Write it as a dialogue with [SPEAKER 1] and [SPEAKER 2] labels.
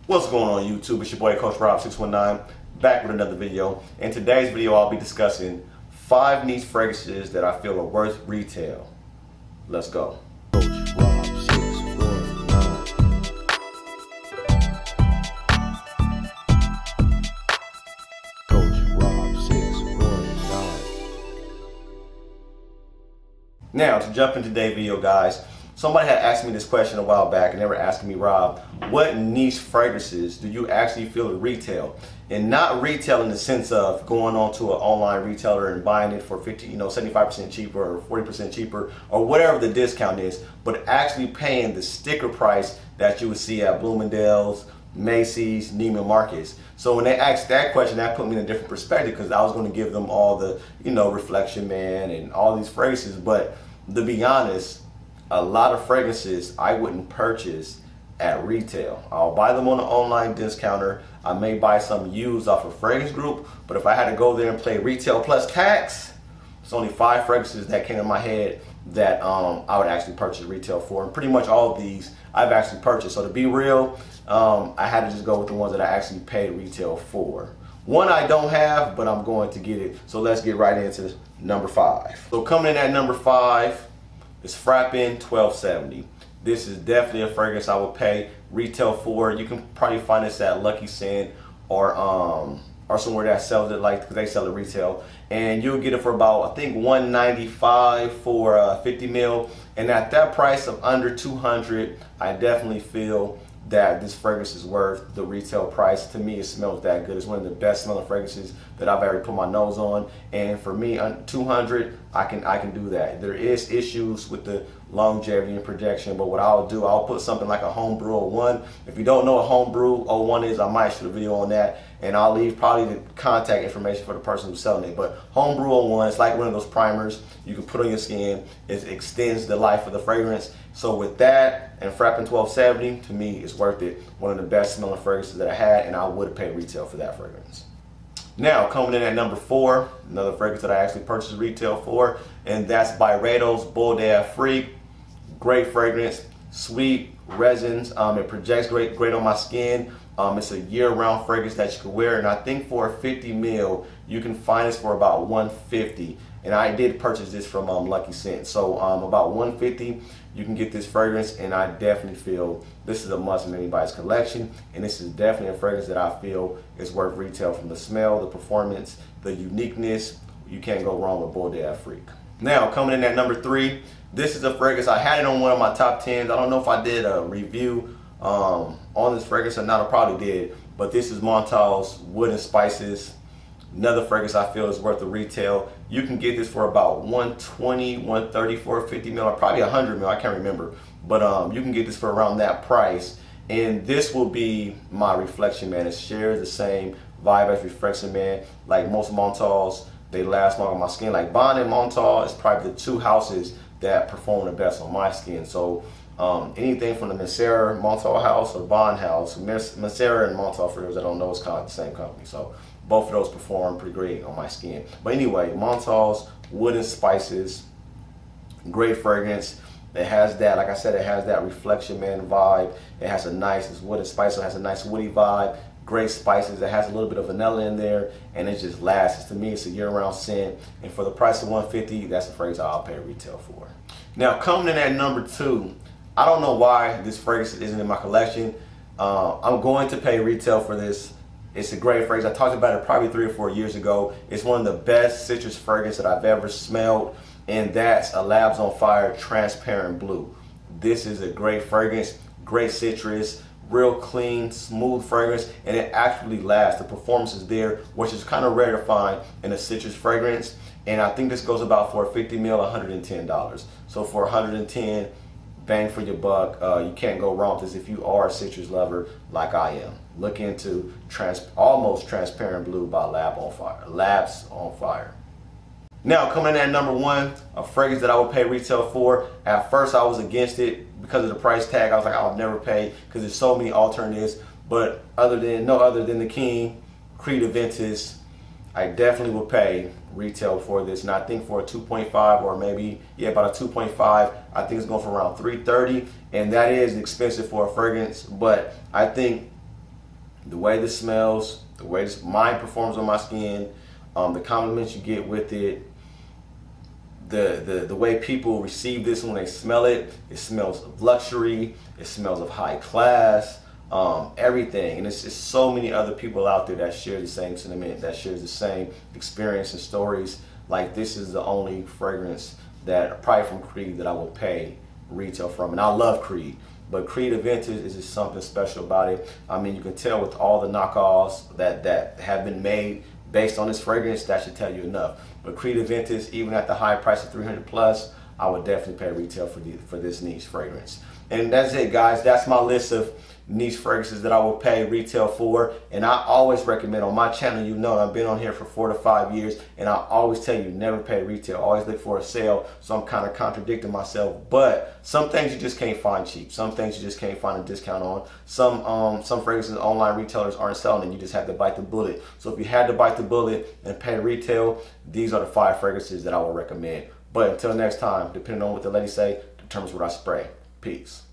[SPEAKER 1] What's going on YouTube? It's your boy Coach Rob 619 back with another video. In today's video I'll be discussing 5 niche fragrances that I feel are worth retail. Let's go.
[SPEAKER 2] Coach Rob 619. Coach Rob 619.
[SPEAKER 1] Now to jump into today's video, guys, somebody had asked me this question a while back and they were asking me, Rob, what niche fragrances do you actually feel at retail? And not retail in the sense of going on to an online retailer and buying it for 75% cheaper or 40% cheaper or whatever the discount is, but actually paying the sticker price that you would see at Bloomingdale's, Macy's, Neiman Marcus. So when they asked that question, that put me in a different perspective because I was going to give them all the, Reflection Man and all these fragrances. But to be honest, a lot of fragrances I wouldn't purchase at retail. I'll buy them on an online discounter. I may buy some used off of Fragrance Group, but if I had to go there and play retail plus tax, it's only 5 fragrances that came in my head that I would actually purchase retail for. And pretty much all of these I've actually purchased. So to be real, I had to just go with the ones that I actually paid retail for. One I don't have, but I'm going to get it. So let's get right into number 5. So coming in at number 5, it's Frappin 1270. This is definitely a fragrance I would pay retail for. You can probably find this at Lucky Scent or somewhere that sells it, like, because they sell it retail. And you'll get it for about, I think, $195 for 50 ml. And at that price of under $200, I definitely feel that this fragrance is worth the retail price. To me, it smells that good. It's one of the best smelling fragrances that I've ever put my nose on. And for me, $200, I can do that. There is issues with the longevity and projection, but what I'll do, I'll put something like a Homebrew 01. If you don't know what Homebrew 01 is, I might shoot a video on that, and I'll leave probably the contact information for the person who's selling it. But Homebrew 01, it's like one of those primers you can put on your skin. It extends the life of the fragrance. So with that and Frappin 1270, to me, it's worth it. One of the best smelling fragrances that I had, and I would have paid retail for that fragrance. Now, coming in at number 4, another fragrance that I actually purchased retail for, and that's Byredo's Bois d'Afrique. Great fragrance, sweet resins. It projects great on my skin. It's a year-round fragrance that you can wear, and I think for a 50 ml, you can find this for about $150. And I did purchase this from Lucky Scent, so about $150. You can get this fragrance, and I definitely feel this is a must in anybody's collection. And this is definitely a fragrance that I feel is worth retail from the smell, the performance, the uniqueness. You can't go wrong with Bois d'Afrique. Now, coming in at number 3, this is a fragrance. I had it on one of my top 10s. I don't know if I did a review on this fragrance or not. I probably did. But this is Montal's Wood and Spices. Another fragrance I feel is worth the retail. You can get this for about $120, $130 for a 50 ml, or probably 100 ml. I can't remember. But you can get this for around that price. And this will be my Reflection Man. It shares the same vibe as Reflection Man. Like most Montals, they last long on my skin. Like Bond and Montal is probably the 2 houses that perform the best on my skin. So anything from the Mancera Montal house or Bond house, Mancera and Montal, for those that don't know, it's kind of the same company. So both of those perform pretty great on my skin. But anyway, Montal's Wood and Spices, great fragrance. It has that, like I said, it has that Reflection Man vibe. It has a nice, it's wood and spice, so it has a nice woody vibe. Great spices. It has a little bit of vanilla in there, and it just lasts. To me, it's a year-round scent, and for the price of $150, that's a fragrance I'll pay retail for. Now, coming in at number 2, I don't know why this fragrance isn't in my collection. I'm going to pay retail for this. It's a great fragrance. I talked about it probably 3 or 4 years ago. It's one of the best citrus fragrances that I've ever smelled, and that's a Labs on Fire Transparent Blue. This is a great fragrance, great citrus, real clean, smooth fragrance, and it actually lasts. The performance is there, which is kind of rare to find in a citrus fragrance. And I think this goes about for a 50 ml, $110. So for $110, bang for your buck. You can't go wrong with this if you are a citrus lover like I am. Look into Almost Transparent Blue by Labs on Fire. Now, coming in at number 1, a fragrance that I would pay retail for. At first, I was against it because of the price tag. I was like, I'll never pay because there's so many alternatives. But no other than the King, Creed Aventus, I definitely will pay retail for this. And I think for a 2.5 or maybe, about a 2.5, I think it's going for around $330. And that is expensive for a fragrance. But I think the way this smells, the way this mine performs on my skin, the compliments you get with it, the way people receive this when they smell it. It smells of luxury, it smells of high class, everything. And it's just so many other people out there that share the same sentiment, that shares the same experience and stories. Like, this is the only fragrance that, probably from Creed, that I will pay retail from. And I love Creed, but Creed Aventus is just something special about it. I mean, you can tell with all the knockoffs that have been made based on this fragrance, that should tell you enough. But Creed Aventus, even at the high price of 300 plus, I would definitely pay retail for this niche fragrance. And that's it, guys. That's my list of niche fragrances that I will pay retail for. And I always recommend, on my channel, you know, I've been on here for 4 to 5 years, and I always tell you, never pay retail. Always look for a sale. So I'm kind of contradicting myself, but some things you just can't find cheap. Some things you just can't find a discount on. Some fragrances online retailers aren't selling, and you just have to bite the bullet. So if you had to bite the bullet and pay retail, these are the 5 fragrances that I would recommend. But until next time, depending on what the ladies say, determines what I spray. Peace.